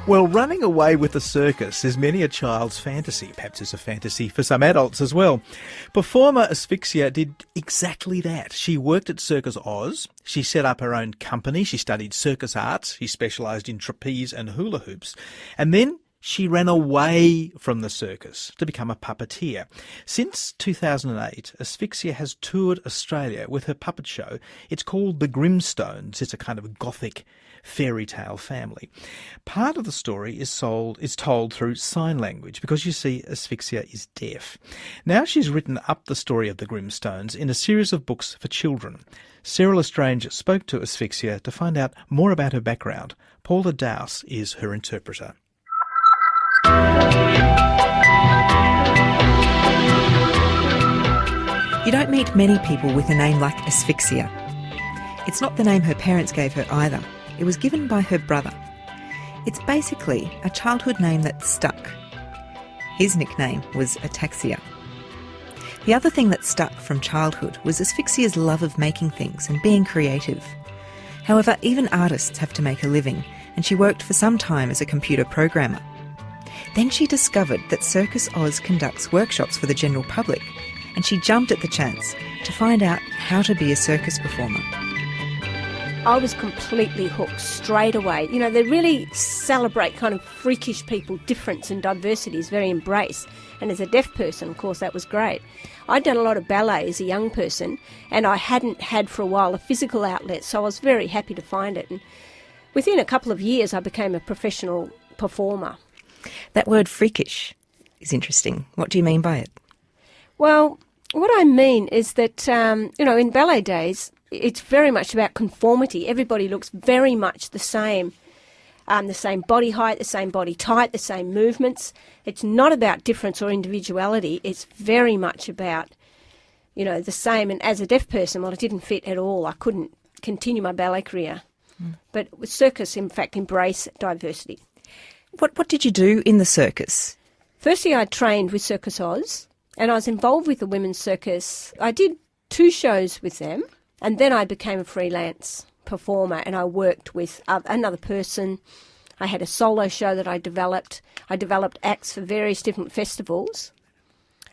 Well, running away with the circus is many a child's fantasy. Perhaps it's a fantasy for some adults as well. Performer Asphyxia did exactly that. She worked at Circus Oz. She set up her own company. She studied circus arts. She specialised in trapeze and hula hoops. And then she ran away from the circus to become a puppeteer. Since 2008, Asphyxia has toured Australia with her puppet show. It's called the Grimstones. It's a kind of gothic fairy tale family. Part of the story is told through sign language because, you see, Asphyxia is deaf. Now she's written up the story of the Grimstones in a series of books for children. Sarah Lestrange spoke to Asphyxia to find out more about her background. Paula Dowse is her interpreter. You don't meet many people with a name like Asphyxia. It's not the name her parents gave her either. It was given by her brother. It's basically a childhood name that stuck. His nickname was Ataxia. The other thing that stuck from childhood was Asphyxia's love of making things and being creative. However, even artists have to make a living, and she worked for some time as a computer programmer. Then she discovered that Circus Oz conducts workshops for the general public, and she jumped at the chance to find out how to be a circus performer. I was completely hooked straight away. You know, they really celebrate kind of freakish people. Difference and diversity is very embraced. And as a deaf person, of course, that was great. I'd done a lot of ballet as a young person, and I hadn't had for a while a physical outlet, so I was very happy to find it. And within a couple of years, I became a professional performer. That word freakish is interesting. What do you mean by it? Well, what I mean is that, in ballet days, it's very much about conformity. Everybody looks very much the same body height, the same body type, the same movements. It's not about difference or individuality. It's very much about, the same. And as a deaf person, well, it didn't fit at all. I couldn't continue my ballet career. But with circus, in fact, embrace diversity. What did you do in the circus? Firstly, I trained with Circus Oz, and I was involved with the women's circus. I did 2 shows with them. And then I became a freelance performer, and I worked with another person. I had a solo show that I developed. I developed acts for various different festivals.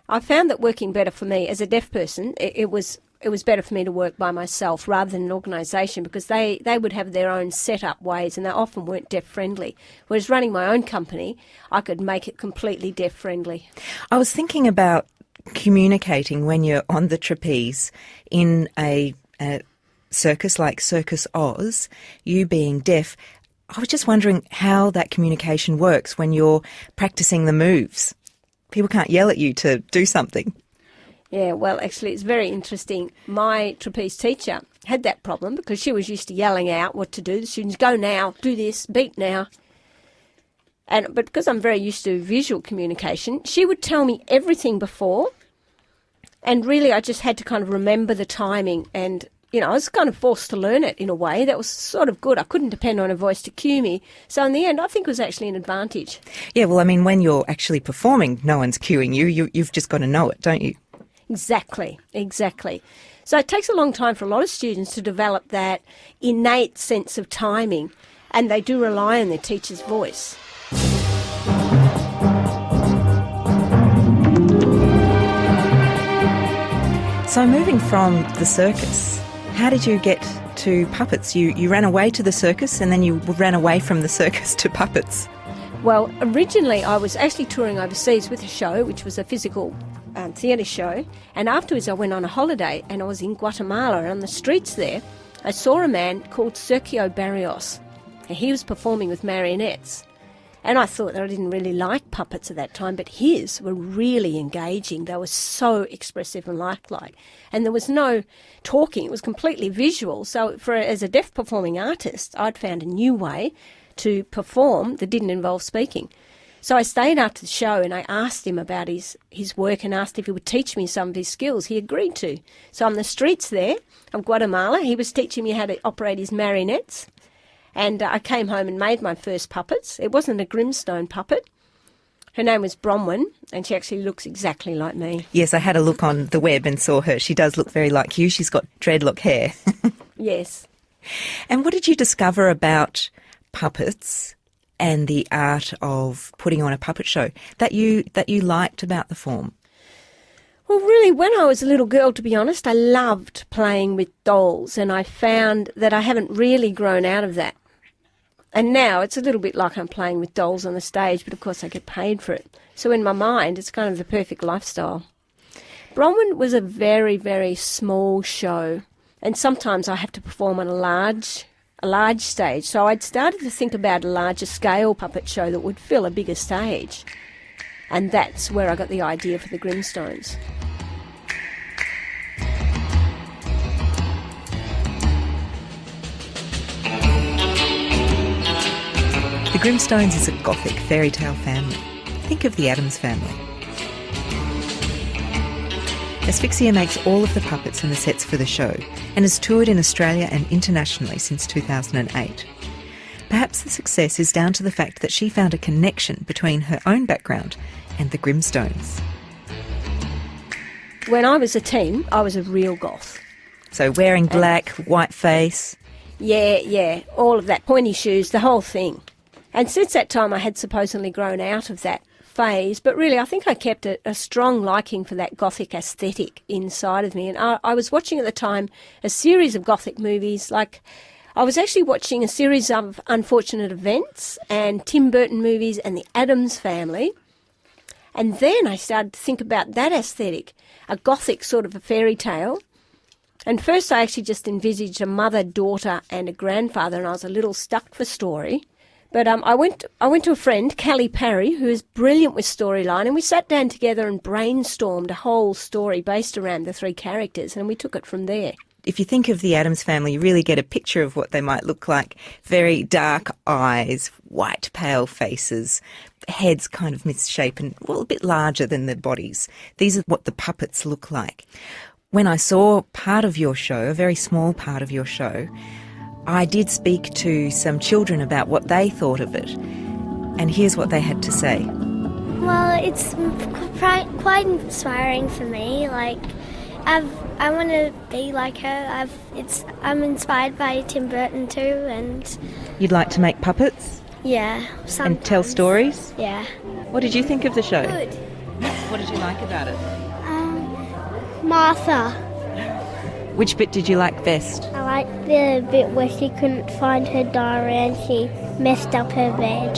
I found that working better for me as a deaf person, it was better for me to work by myself rather than an organisation, because they would have their own set-up ways, and they often weren't deaf-friendly. Whereas running my own company, I could make it completely deaf-friendly. I was thinking about communicating when you're on the trapeze in a circus like Circus Oz, you being deaf. I was just wondering how that communication works when you're practicing the moves. People can't yell at you to do something. Yeah, well, actually, it's very interesting. My trapeze teacher had that problem because she was used to yelling out what to do. The students, go now, do this, beat now. But because I'm very used to visual communication, she would tell me everything before. And really, I just had to kind of remember the timing, and, I was kind of forced to learn it in a way. That was sort of good. I couldn't depend on a voice to cue me. So in the end, I think it was actually an advantage. Yeah, well, I mean, when you're actually performing, no one's cueing you. You've just got to know it, don't you? Exactly. So it takes a long time for a lot of students to develop that innate sense of timing, and they do rely on their teacher's voice. So moving from the circus, how did you get to puppets? You ran away to the circus, and then you ran away from the circus to puppets. Well, originally I was actually touring overseas with a show, which was a physical theatre show, and afterwards I went on a holiday, and I was in Guatemala, and on the streets there I saw a man called Sergio Barrios, and he was performing with marionettes. And I thought that I didn't really like puppets at that time, but his were really engaging. They were so expressive and lifelike. And there was no talking. It was completely visual. So as a deaf performing artist, I'd found a new way to perform that didn't involve speaking. So I stayed after the show, and I asked him about his work and asked if he would teach me some of his skills. He agreed to. So on the streets there of Guatemala, he was teaching me how to operate his marionettes. And I came home and made my first puppets. It wasn't a Grimstone puppet. Her name was Bronwyn, and she actually looks exactly like me. Yes, I had a look on the web and saw her. She does look very like you. She's got dreadlock hair. Yes. And what did you discover about puppets and the art of putting on a puppet show that you liked about the form? Well, really, when I was a little girl, to be honest, I loved playing with dolls, and I found that I haven't really grown out of that. And now it's a little bit like I'm playing with dolls on the stage, but of course I get paid for it. So in my mind, it's kind of the perfect lifestyle. Bronwyn was a very, very small show, and sometimes I have to perform on a large stage. So I'd started to think about a larger scale puppet show that would fill a bigger stage. And that's where I got the idea for the Grimstones. The Grimstones is a Gothic fairy tale family. Think of the Addams Family. Asphyxia makes all of the puppets and the sets for the show and has toured in Australia and internationally since 2008. Perhaps the success is down to the fact that she found a connection between her own background and the Grimstones. When I was a teen, I was a real goth. So wearing black, white face. Yeah, all of that, pointy shoes, the whole thing. And since that time I had supposedly grown out of that phase, but really I think I kept a strong liking for that Gothic aesthetic inside of me. And I was watching at the time a series of Gothic movies, like I was actually watching a series of Unfortunate Events and Tim Burton movies and the Addams Family. And then I started to think about that aesthetic, a Gothic sort of a fairy tale. And first I actually just envisaged a mother, daughter and a grandfather, and I was a little stuck for story. But I went to a friend, Callie Parry, who is brilliant with storyline, and we sat down together and brainstormed a whole story based around the three characters, and we took it from there. If you think of the Addams Family, you really get a picture of what they might look like. Very dark eyes, white pale faces, heads kind of misshapen, well, a bit larger than their bodies. These are what the puppets look like. When I saw part of your show, a very small part of your show, I did speak to some children about what they thought of it. And here's what they had to say. Well, it's quite inspiring for me. Like, I want to be like her. I'm inspired by Tim Burton too, and You'd like to make puppets? yeah, sometimes. And tell stories? Yeah. What did you think of the show? Good. What did you like about it? Martha. Which bit did you like best? I like the bit where she couldn't find her diary and she messed up her bed.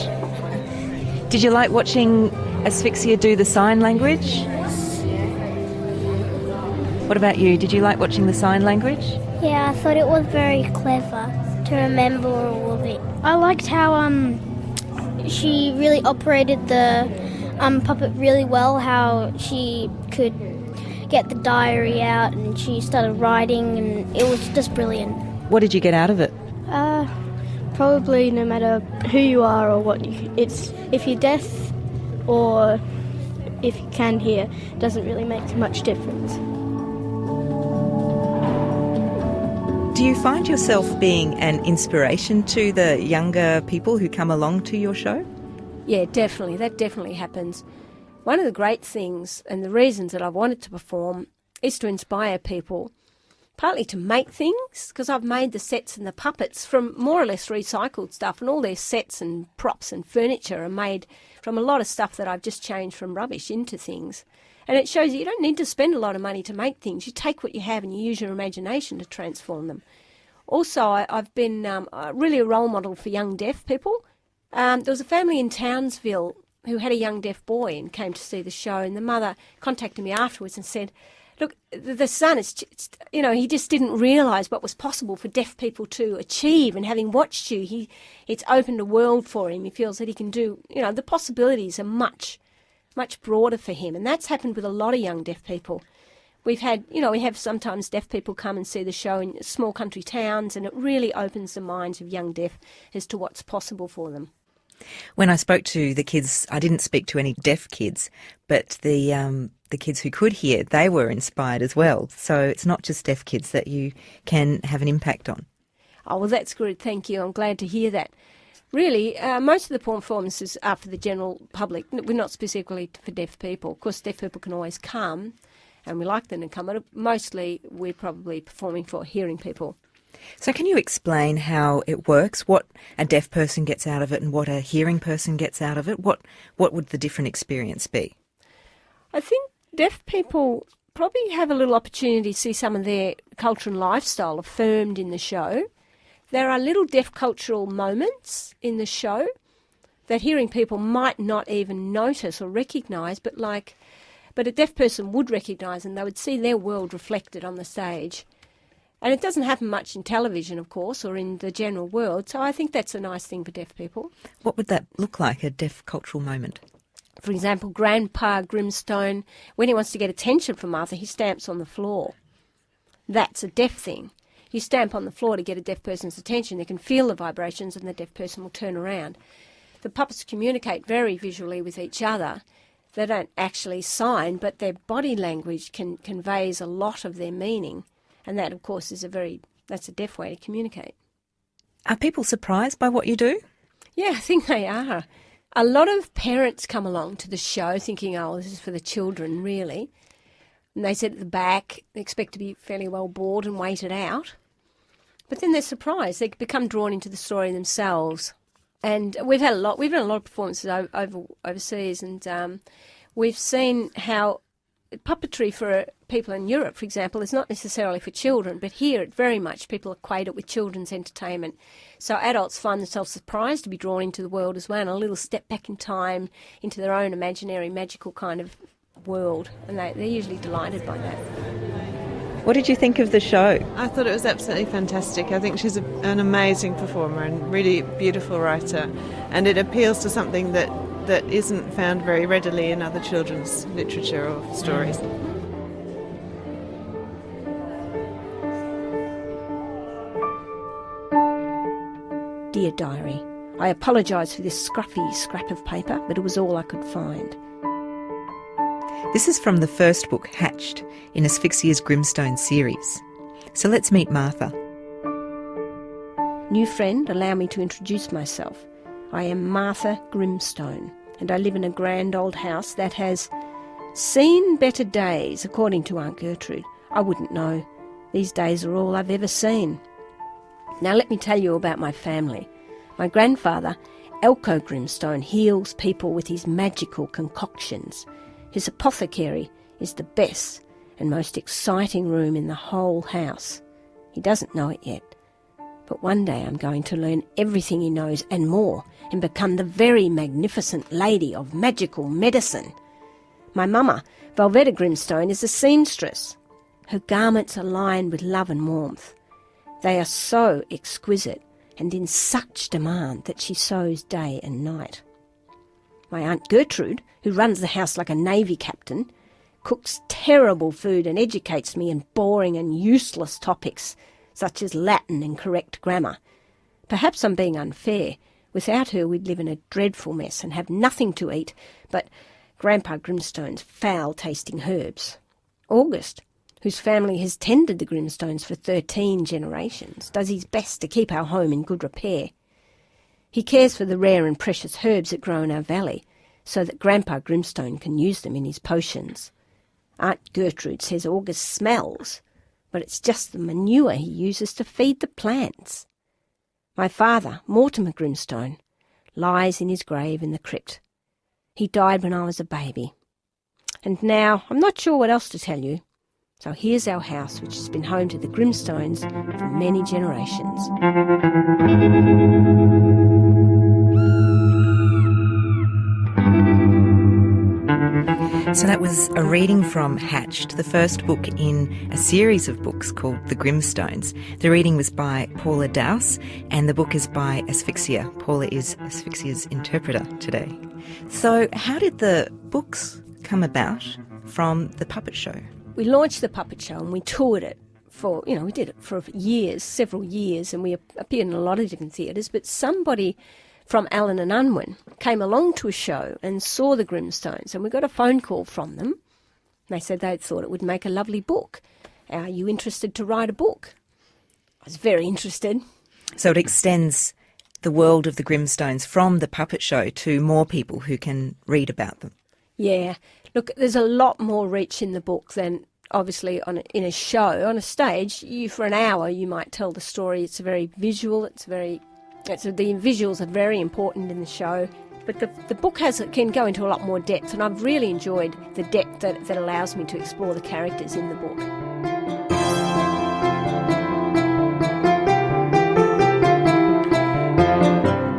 Did you like watching Asphyxia do the sign language? What about you? Did you like watching the sign language? Yeah, I thought it was very clever to remember all of it. I liked how she really operated the puppet really well, how she could get the diary out and she started writing, and it was just brilliant. What did you get out of it? Probably no matter who you are or what it's if you're deaf or if you can hear, it doesn't really make much difference. Do you find yourself being an inspiration to the younger people who come along to your show? Yeah, definitely. That definitely happens. One of the great things and the reasons that I've wanted to perform is to inspire people, partly to make things, because I've made the sets and the puppets from more or less recycled stuff, and all their sets and props and furniture are made from a lot of stuff that I've just changed from rubbish into things. And it shows you don't need to spend a lot of money to make things. You take what you have and you use your imagination to transform them. Also, I've been really a role model for young deaf people. There was a family in Townsville who had a young deaf boy and came to see the show, and the mother contacted me afterwards and said, look, the son, he just didn't realise what was possible for deaf people to achieve, and having watched you, it's opened a world for him. He feels that he can do, the possibilities are much broader for him, and that's happened with a lot of young deaf people. We have sometimes deaf people come and see the show in small country towns, and it really opens the minds of young deaf as to what's possible for them. When I spoke to the kids, I didn't speak to any deaf kids, but the kids who could hear, they were inspired as well. So it's not just deaf kids that you can have an impact on. Oh, well, that's good. Thank you. I'm glad to hear that. Really, most of the performances are for the general public. We're not specifically for deaf people. Of course, deaf people can always come, and we like them to come, but mostly we're probably performing for hearing people. So can you explain how it works, what a deaf person gets out of it and what a hearing person gets out of it? What would the different experience be? I think deaf people probably have a little opportunity to see some of their culture and lifestyle affirmed in the show. There are little deaf cultural moments in the show that hearing people might not even notice or recognise, but a deaf person would recognise, and they would see their world reflected on the stage. And it doesn't happen much in television, of course, or in the general world, so I think that's a nice thing for deaf people. What would that look like, a deaf cultural moment? For example, Grandpa Grimstone, when he wants to get attention from Martha, he stamps on the floor. That's a deaf thing. You stamp on the floor to get a deaf person's attention. They can feel the vibrations and the deaf person will turn around. The puppets communicate very visually with each other. They don't actually sign, but their body language conveys a lot of their meaning. And that, of course, that's a deaf way to communicate. Are people surprised by what you do? Yeah, I think they are. A lot of parents come along to the show thinking, oh, this is for the children, really. And they sit at the back, they expect to be fairly well bored and wait it out. But then they're surprised. They become drawn into the story themselves. And we've done a lot of performances overseas, and we've seen how puppetry for people in Europe, for example, is not necessarily for children, but here it very much people equate it with children's entertainment. So adults find themselves surprised to be drawn into the world as well, and a little step back in time into their own imaginary, magical kind of world, and they're usually delighted by that. What did you think of the show? I thought it was absolutely fantastic. I think she's an amazing performer and really beautiful writer, and it appeals to something that isn't found very readily in other children's literature or stories. Dear Diary, I apologise for this scruffy scrap of paper, but it was all I could find. This is from the first book, Hatched, in Asphyxia's Grimstone series. So let's meet Martha. New friend, allow me to introduce myself. I am Martha Grimstone, and I live in a grand old house that has seen better days, according to Aunt Gertrude. I wouldn't know. These days are all I've ever seen. Now let me tell you about my family. My grandfather, Elko Grimstone, heals people with his magical concoctions. His apothecary is the best and most exciting room in the whole house. He doesn't know it yet, but one day I'm going to learn everything he knows and more and become the very magnificent lady of magical medicine. My mama, Velveta Grimstone, is a seamstress. Her garments are lined with love and warmth. They are so exquisite and in such demand that she sews day and night. My Aunt Gertrude, who runs the house like a navy captain, cooks terrible food and educates me in boring and useless topics such as Latin and correct grammar. Perhaps I'm being unfair. Without her we'd live in a dreadful mess and have nothing to eat but Grandpa Grimstone's foul-tasting herbs. August, whose family has tended the Grimstones for 13 generations, does his best to keep our home in good repair. He cares for the rare and precious herbs that grow in our valley, so that Grandpa Grimstone can use them in his potions. Aunt Gertrude says August smells, but it's just the manure he uses to feed the plants. My father, Mortimer Grimstone, lies in his grave in the crypt. He died when I was a baby. And now I'm not sure what else to tell you. So here's our house, which has been home to the Grimstones for many generations. So that was a reading from Hatched, the first book in a series of books called The Grimstones. The reading was by Paula Dowse, and the book is by Asphyxia. Paula is Asphyxia's interpreter today. So how did the books come about from the puppet show? We launched the puppet show and we toured it for, we did it for years, several years, and we appeared in a lot of different theatres, but somebody from Allen and Unwin came along to a show and saw the Grimstones, and we got a phone call from them. They said they thought it would make a lovely book. Are you interested to write a book? I was very interested. So it extends the world of the Grimstones from the puppet show to more people who can read about them. Yeah. Look, there's a lot more reach in the book than obviously in a show, on a stage, for an hour you might tell the story. It's very visual, the visuals are very important in the show. But the book can go into a lot more depth, and I've really enjoyed the depth that allows me to explore the characters in the book.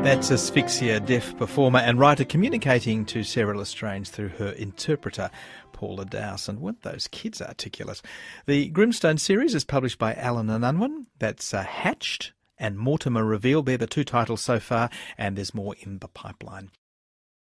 That's Asphyxia, deaf performer and writer, communicating to Sarah Lestrange through her interpreter, Paula Dowse. And weren't those kids articulate? The Grimstone series is published by Allen and Unwin. That's Hatched and Mortimer Revealed. They're the two titles so far, and there's more in the pipeline.